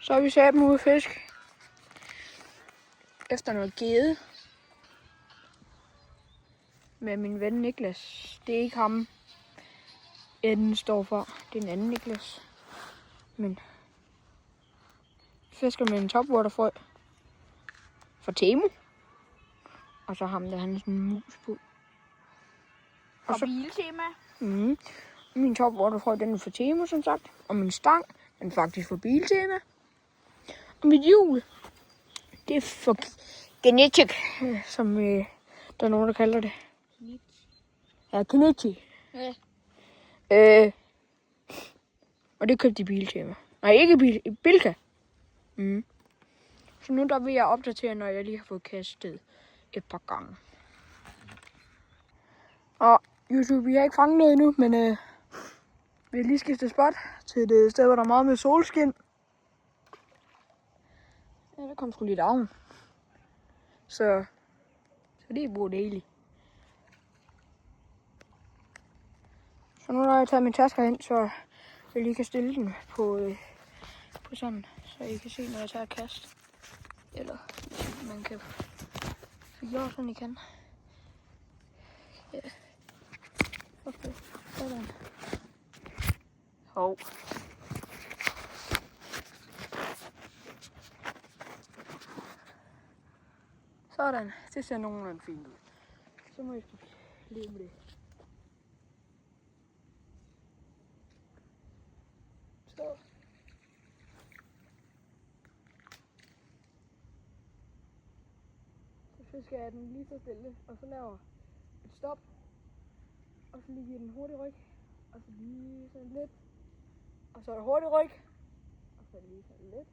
Så har vi sat dem ude at fisk. Efter noget gede. Med min ven Niklas. Det er ikke ham, Eden står for. Det er en anden Niklas. Men fisker med en topwaterfrø fra Temu. Og så ham der, han er sådan en mus på. Og så Biltema. Min topwaterfrø, den er fra Temu, som sagt. Og min stang, den er faktisk fra Biltema. Og mit hjul, det er for Genetic, som der er nogen, der kalder det. Ja, Genetic. Ja. Og det købte de Biltema. Nej, ikke Bilka. Så nu der vil jeg opdatere, når jeg lige har fået kastet et par gange. Og YouTube, vi har ikke fanget noget endnu, men vi har lige skiftet spot til et sted, hvor der er meget med solskin. Ja, der kom sgu lidt af. Så det er brugt dejligt. Så nu har jeg taget min taske hen, så jeg lige kan stille den på sådan, så I kan se, når jeg tager et kast. Eller man kan få gjort sådan, I kan. Ja. Okay, sådan. Hov. Sådan, det ser nogenlunde fint ud. Så må jeg leve med det. Så. Så fisker jeg den lige så stille, og så laver et stop. Og så lige giver den hurtig ryg. Og så lige sådan lidt. Og så er der hurtig ryg. Og så lige sådan lidt.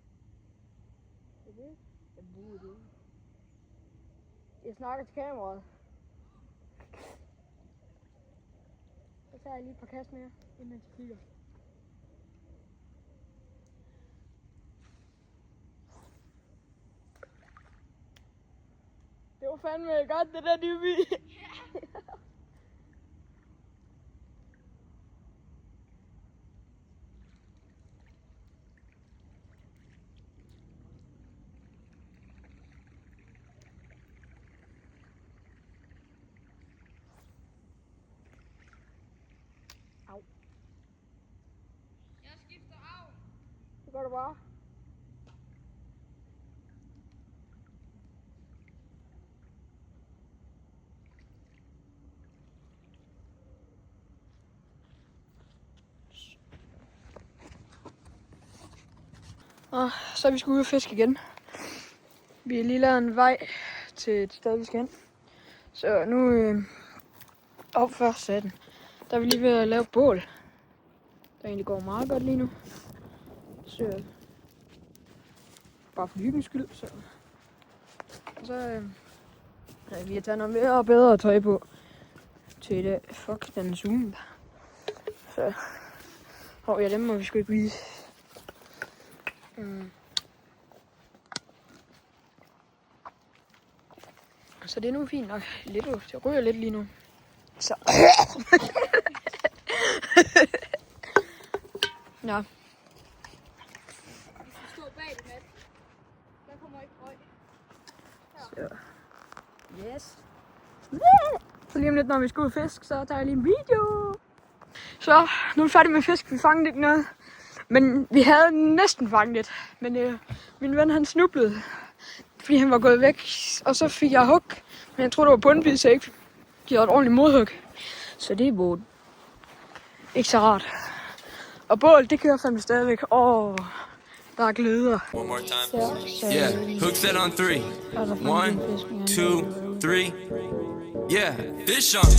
Så det. Jeg bruger det. Jeg snakker til kameraet. Så tager jeg lige et par kast mere, inden jeg kigger. Det var fandme godt, det der Dyby. Jeg skifter af. Det gør du bare. Og så er vi skulle ud og fiske igen. Vi har lige lavet en vej til et sted, vi skal hen. Så nu op først satten. Der er vi lige ved at lave bål. Der egentlig går meget godt lige nu. Så bare for hyggens skyld. Så vi har taget noget mere og bedre tøj på til i dag. Fuck, den er zoomet. Så ja, dem må vi sgu ikke vise. Så det er nu fint nok. Lidt, det ryger lidt lige nu. Så. Ja. Vi skal stå bag det, Matt. Der kommer ikke røg. Så. Yes. Så lige om lidt, når vi skal ud og fisk, så tager jeg lige en video. Så, nu er vi færdige med fisk. Vi fangede ikke noget. Men vi havde næsten fanget lidt. Men min ven, han snublede. Fordi han var gået væk. Og så fik jeg hug. Men jeg troede, det var bundbid, så jeg ikke gjorde et ordentligt modhug. Så det er både ikke så rart. Og bål, det kører fandme stadigvæk. Der er gløder. One more time. Yeah, hook set on 3. 1, 2, 3. Yeah, fish on.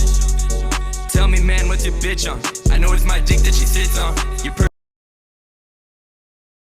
Tell me, man, what's your bitch on? I know it's my dick that she sits on.